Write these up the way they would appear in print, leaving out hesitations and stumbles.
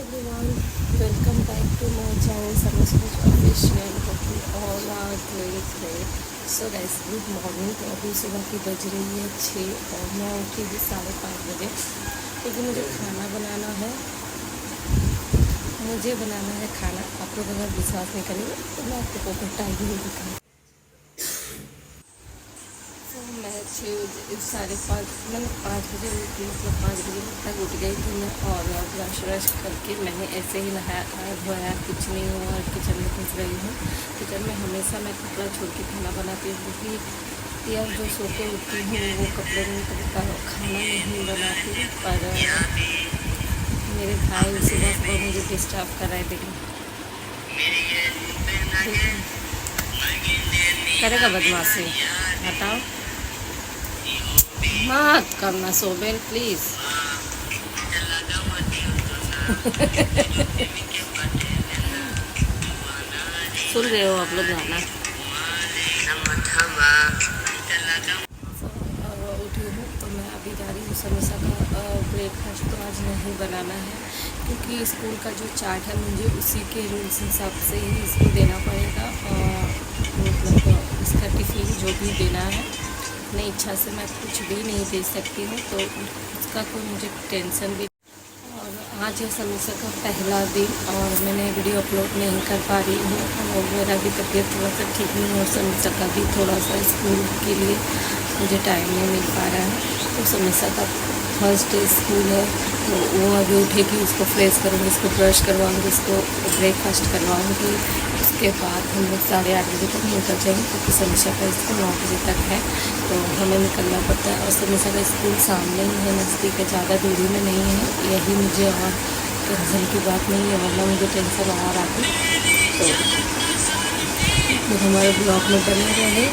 everyone, welcome back to my channel Samashkaj Official. Hope you all are doing great. So guys, good morning. तो अभी सुबह की बज रही है 6 और मैं उठी भी 5:30 बजे क्योंकि मुझे खाना बनाना है। खाना। आप लोग अगर विश्वास नहीं करेंगे तो मैं आपको को टाइम नहीं दिखाऊँ। तो मैं 5:30 मैंने 5 बजे मतलब 5 बजे तक उठ गई थी मैं, और ब्रश करके मैंने ऐसे ही नहाया धोया, कुछ नहीं हुआ और किचन में घुस रही हूँ। किचन में हमेशा मैं कपड़ा छोड़ के खाना बनाती हूँ क्योंकि यार जो सो के उठती हूँ वो कपड़े में खाना नहीं बनाती। पर मेरे भाई सुबह सुबह मुझे डिस्टर्ब कर रहे थे। करेगा बदमाशी, बताओ मत करना सोबेल प्लीज। सुन रहे हो आप लोग गाना? उठी हूँ तो मैं अभी जा रही हूँ समोसा का ब्रेकफास्ट तो आज नहीं बनाना है क्योंकि स्कूल का जो चार्ट है मुझे उसी के रूल्स हिसाब से ही इसको देना पड़ेगा। मतलब इसका टिफ़िन जो भी देना है अपनी इच्छा से मैं कुछ भी नहीं दे सकती हूँ, तो उसका कोई मुझे टेंशन भी। और आज है समोसा का पहला दिन और मैंने वीडियो अपलोड नहीं कर पा रही हूँ और मेरा भी तबीयत थोड़ा सा ठीक नहीं है और समोसा का भी थोड़ा सा स्कूल के लिए मुझे टाइम नहीं मिल पा रहा है। तो समोसा का फर्स्ट डे स्कूल है तो वो अभी उठेगी, उसको फ्रेश करूँगी, उसको ब्रश करवाऊँगी, उसको ब्रेकफास्ट करवाऊँगी। उसके बाद हम लोग 8:30 बजे तक निकल जाएंगे क्योंकि समीक्षा का स्कूल 9 बजे तक है तो हमें निकलना पड़ता है। और समीक्षा का स्कूल सामने ही है, नज़दीक है, ज़्यादा दूरी में नहीं है। यही मुझे और टेंशन की बात नहीं है, वरना मुझे टेंशन और आती। तो हमारे ब्लॉग में बने रहे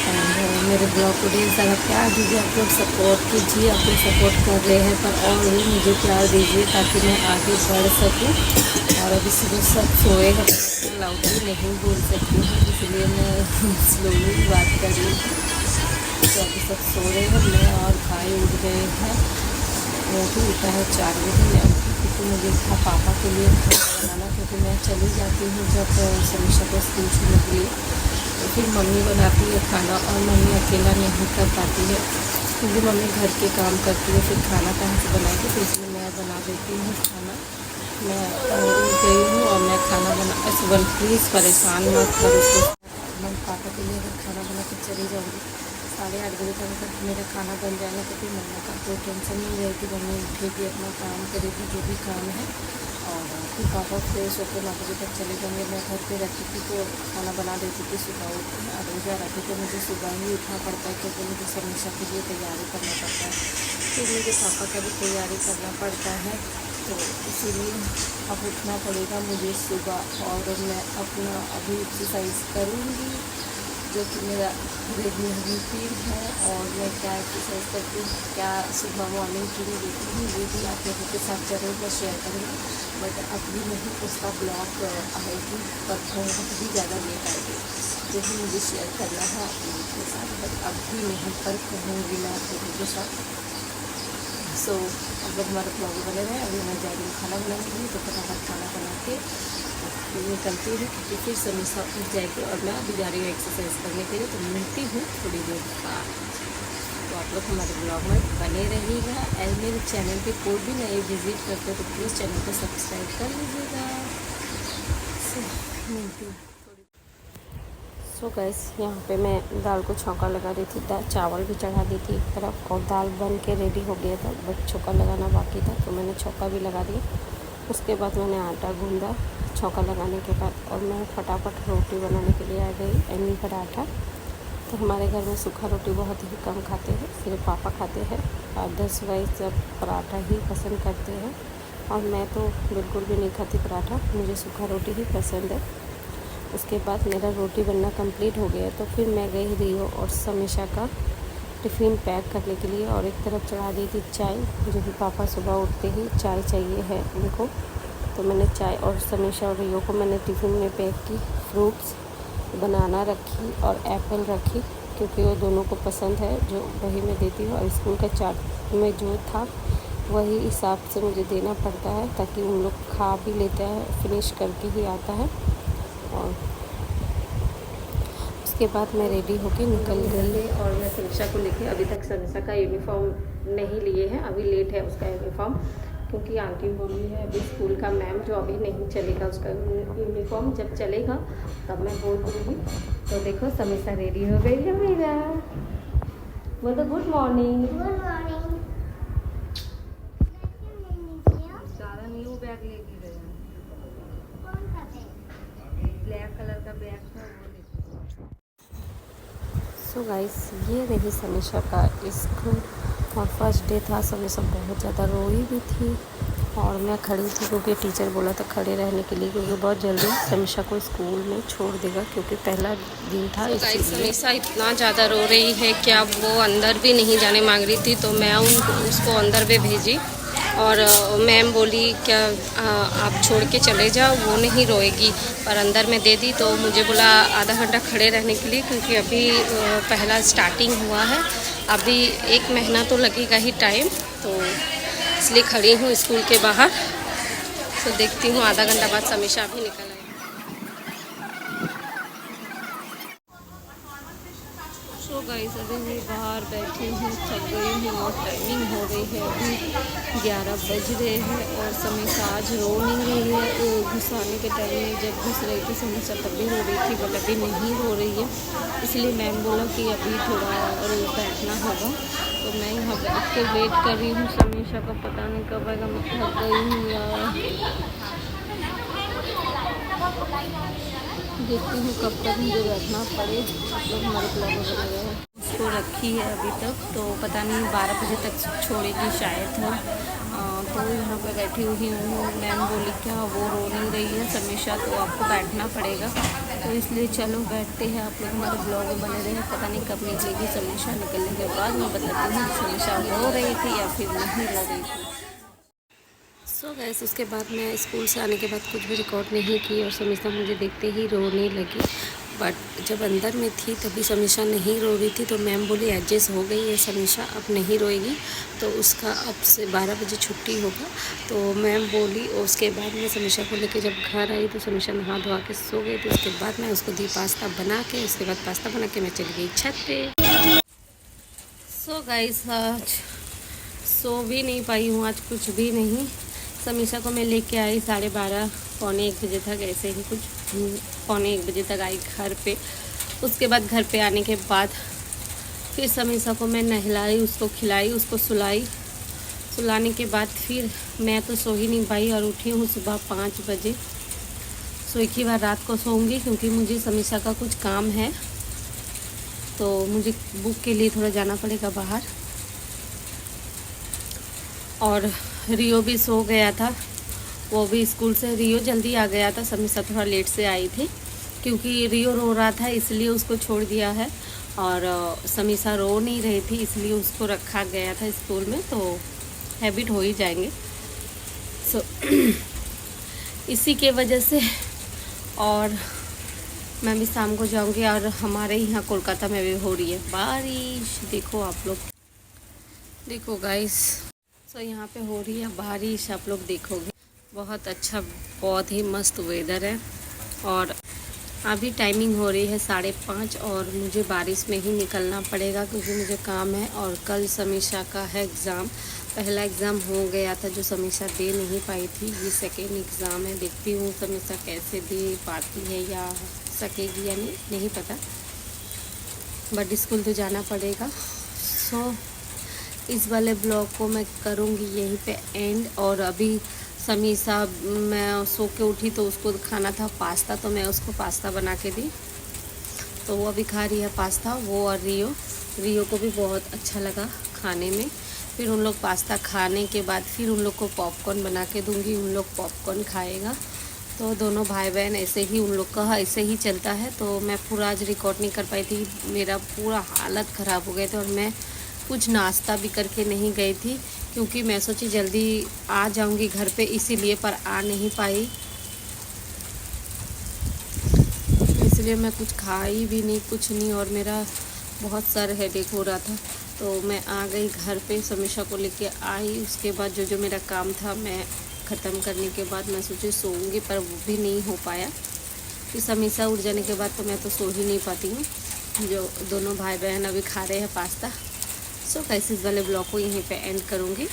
और मेरे ब्लॉग को ढेर सारा प्यार दीजिए। आप लोग सपोर्ट कीजिए, आप लोग सपोर्ट कर रहे हैं पर और भी मुझे प्यार दीजिए ताकि मैं आगे बढ़ सकूं। और अभी सुबह सब सोएगा, लाउडली नहीं बोल सकती हूँ इसलिए मैं स्लोली बात कर रही हूँ। तो अभी सब सो रहे हैं, मैं और भाई उठ गए हैं। वो भी उठा है 4 बजे, मैं क्योंकि मुझे था पापा के लिए खाना बनाना क्योंकि मैं चली जाती हूँ जब समीक्षा को स्कूल छूने के लिए तो फिर मम्मी बनाती है खाना और मम्मी अकेला नहीं कर पाती है क्योंकि मम्मी घर के काम करती है, फिर खाना कहाँ से बनाएगी, तो इसलिए मैं बना देती हूँ खाना। मैं उठ गई हूँ और मैं खाना बना सुबह प्लीज़ परेशान मत करो। मैं पापा के लिए अगर खाना बना के चली जाऊँगी 8:30 बजे तक अगर मेरा खाना बन जाएगा तो फिर मम्मा का कोई टेंशन नहीं रहेगी। मम्मी उठेगी, अपना काम करेगी जो भी काम है और फिर पापा फ्रेश होकर 9 बजे तक चले जाएंगे। मैं घर पे रहती थी तो खाना बना देती थी सुबह उठ के, और रोज़ा रहती तो मुझे सुबह ही उठना पड़ता है क्योंकि मुझे हमेशा के लिए तैयारी करना पड़ता है। फिर मुझे पापा का भी तैयारी करना पड़ता है तो इसीलिए अब उठना पड़ेगा मुझे सुबह। और मैं अपना अभी एक्सरसाइज करूँगी जो कि मेरा रेगुलर रूटीन है। और मैं क्या एक्सरसाइज करती हूँ, क्या सुबह मॉर्निंग की भी देती हूँ, ये भी आप लोगों के साथ ज़रूर मैं शेयर करूँगी। बट अभी नहीं उसका ब्लॉग आएगी पर बहुत ही ज़्यादा लेट आएगी जो भी मुझे शेयर करना है आप लोगों के साथ, बट अभी नहीं पर कहूँगी मैं आप लोगों के साथ। सो अब लोग हमारे ब्लॉग बने रहे। अभी मैं जा रही हूँ खाना बनाने के लिए, तो फटाफट खाना बना के निकलती हूँ क्योंकि फिर समीक्षा उठ जाएगी और मैं अभी जा रही हूँ एक्सरसाइज करने के लिए। तो मिलती हूँ थोड़ी देर बाद। तो आप लोग हमारे ब्लॉग में बने रहिएगा। एंड मेरे चैनल पे कोई भी नए विजिट करते हो तो प्लीज़ चैनल को सब्सक्राइब कर लीजिएगा। मिलती हूँ। सो गैस, यहाँ पे मैं दाल को छौंका लगा रही थी, चावल भी चढ़ा दी थी एक तरफ और दाल बन के रेडी हो गया था, बट छौंका लगाना बाकी था तो मैंने छौंका भी लगा दिया। उसके बाद मैंने आटा गूंदा छौंका लगाने के बाद और मैं फटाफट रोटी बनाने के लिए आ गई। एनी पराठा, तो हमारे घर में सूखा रोटी बहुत ही कम खाते हैं, सिर्फ पापा खाते हैं। अदरवाइज सब पराठा ही पसंद करते हैं और मैं तो बिल्कुल भी नहीं खाती पराठा, मुझे सूखा रोटी ही पसंद है। उसके बाद मेरा रोटी बनना कंप्लीट हो गया तो फिर मैं गई रियो और समीक्षा का टिफ़िन पैक करने के लिए, और एक तरफ चढ़ा दी थी चाय, जो भी पापा सुबह उठते ही चाय चाहिए है उनको। तो मैंने चाय और समीक्षा और रियो को मैंने टिफ़िन में पैक की। फ्रूट्स बनाना रखी और एप्पल रखी क्योंकि वो दोनों को पसंद है, जो वही मैं देती हूँ। और स्कूल का चार्ट में जो था वही हिसाब से मुझे देना पड़ता है, ताकि उन लोग खा भी लेते हैं, फिनिश करके ही आता है। और उसके बाद मैं रेडी होके निकल गई और मैं समीक्षा को लेके, अभी तक समीक्षा का यूनिफॉर्म नहीं लिए हैं, अभी लेट है उसका यूनिफॉर्म, क्योंकि आंटी बोली है अभी स्कूल का मैम जो अभी नहीं चलेगा उसका यूनिफॉर्म, जब चलेगा तब मैं बोल दूँगी। तो देखो समीक्षा रेडी हो गई है मेरा। बोलो गुड मॉर्निंग। Good morning. सारा न्यू बैग लेके गए, कौन सा बैग? ब्लैक कलर का बैग था वो लेके। सो गाइस, ये रही समीक्षा का स्कूल और फर्स्ट डे था। समीक्षा बहुत ज़्यादा रोई भी थी और मैं खड़ी थी, क्योंकि टीचर बोला था खड़े रहने के लिए, क्योंकि बहुत जल्दी समीक्षा को स्कूल में छोड़ देगा, क्योंकि पहला दिन था। इसलिए समीक्षा इतना ज़्यादा रो रही है कि अब वो अंदर भी नहीं जाने मांग रही थी, तो मैं उसको अंदर भी भेजी और मैम बोली क्या आप छोड़ के चले जाओ, वो नहीं रोएगी, पर अंदर में दे दी। तो मुझे बोला आधा घंटा खड़े रहने के लिए, क्योंकि अभी पहला स्टार्टिंग हुआ है, अभी 1 महीना तो लगेगा ही टाइम, तो इसलिए खड़ी हूँ स्कूल के बाहर। तो देखती हूँ आधा घंटा बाद समीक्षा भी निकल आई। सो गाइस, अभी मैं बाहर बैठी हूँ, थक गई हूँ और टाइमिंग हो रही है, अभी 11 बज रहे हैं और समीक्षा आज रो नहीं रही है। घुसाने के टाइम में जब घुस रही थी समीक्षा तब भी रो रही थी, बट अभी नहीं रो रही है, इसलिए मैम बोला कि अभी थोड़ा बैठना होगा। तो मैं यहाँ बैठ के वेट कर रही हूँ समीक्षा का, पता नहीं कब आएगा। मैं थक गई हूँ यार, देखती हूँ कब तक मुझे बैठना पड़े। आप लोग हमारे ब्लॉग में बने रहे हैं। उसको रखी है अभी तक, तो पता नहीं 12 बजे तक छोड़ेगी शायद हो। तो यहाँ पे बैठी हुई हूँ। मैम बोली क्या वो रो नहीं रही है समीक्षा, तो आपको बैठना पड़ेगा, तो इसलिए चलो बैठते हैं। आप लोग हमारे ब्लॉग में बने रहे। पता नहीं कब निकलेगी समीक्षा, निकलने के बाद मैं बताती हूँ समीक्षा रो रही थी या फिर नहीं रो रही थी। सो गैस, उसके बाद मैं स्कूल से आने के बाद कुछ भी रिकॉर्ड नहीं की और समीक्षा मुझे देखते ही रोने लगी। बट जब अंदर में थी तभी समीक्षा नहीं रो रही थी, तो मैम बोली एडजस्ट हो गई है समीक्षा, अब नहीं रोएगी, तो उसका अब से 12 बजे छुट्टी होगा। तो मैम बोली, और उसके बाद मैं समीक्षा को लेकर जब घर आई तो समीक्षा नहा धोआ के सो गई थी। उसके बाद मैं उसको दी पास्ता बना के, उसके बाद पास्ता बना के मैं चली गई छत पे। सो गाइस, आज सो भी नहीं पाई हूँ, आज कुछ भी नहीं। समीक्षा को मैं लेके आई 12:30 पौने 1 बजे तक, ऐसे ही कुछ पौने 1 बजे तक आई घर पे। उसके बाद घर पे आने के बाद फिर समीक्षा को मैं नहलाई, उसको खिलाई, उसको सुलाने के बाद फिर मैं तो सो ही नहीं पाई और उठी हूँ सुबह 5 बजे। सो एक ही बार रात को सोऊंगी, क्योंकि मुझे समीक्षा का कुछ काम है, तो मुझे बुक के लिए थोड़ा जाना पड़ेगा बाहर। और रियो भी सो गया था, वो भी स्कूल से रियो जल्दी आ गया था, समीक्षा थोड़ा लेट से आई थी, क्योंकि रियो रो रहा था इसलिए उसको छोड़ दिया है, और समीक्षा रो नहीं रही थी इसलिए उसको रखा गया था स्कूल में, तो हैबिट हो ही जाएंगे। सो इसी के वजह से। और मैं भी शाम को जाऊंगी, और हमारे यहाँ कोलकाता में भी हो रही है बारिश, देखो आप लोग, देखो गाइस। तो यहाँ पे हो रही है बारिश, आप लोग देखोगे, बहुत अच्छा, बहुत ही मस्त वेदर है। और अभी टाइमिंग हो रही है 5:30 और मुझे बारिश में ही निकलना पड़ेगा, क्योंकि मुझे काम है। और कल समीक्षा का है एग्ज़ाम, पहला एग्ज़ाम हो गया था जो समीक्षा दे नहीं पाई थी, ये सेकेंड एग्ज़ाम है। देखती हूँ समीक्षा कैसे दे पाती है या सकेगी या नहीं पता, बट स्कूल तो जाना पड़ेगा। सो इस वाले ब्लॉग को मैं करूँगी यहीं पे एंड। और अभी समीक्षा, मैं सो के उठी तो उसको खाना था पास्ता, तो मैं उसको पास्ता बना के दी, तो वो अभी खा रही है पास्ता, वो और रियो को भी बहुत अच्छा लगा खाने में। फिर उन लोग पास्ता खाने के बाद फिर उन लोग को पॉपकॉर्न बना के दूँगी, उन लोग पॉपकॉर्न खाएगा। तो दोनों भाई बहन ऐसे ही, उन लोग का ऐसे ही चलता है। तो मैं पूरा आज रिकॉर्ड नहीं कर पाई थी, मेरा पूरा हालत ख़राब हो गए थे, और मैं कुछ नाश्ता भी करके नहीं गई थी, क्योंकि मैं सोची जल्दी आ जाऊंगी घर पे, इसीलिए, पर आ नहीं पाई, इसलिए मैं कुछ खाई भी नहीं, कुछ नहीं। और मेरा बहुत सर हेडेक हो रहा था, तो मैं आ गई घर पे, समीक्षा को लेके आई। उसके बाद जो मेरा काम था मैं ख़त्म करने के बाद मैं सोची सोऊंगी, पर वो भी नहीं हो पाया। फिर समीक्षा उठ जाने के बाद तो मैं तो सो ही नहीं पाती हूँ। जो दोनों भाई बहन अभी खा रहे हैं पास्ता। सो गाइस, इस वाले ब्लॉग को यहीं पे एंड करूँगी।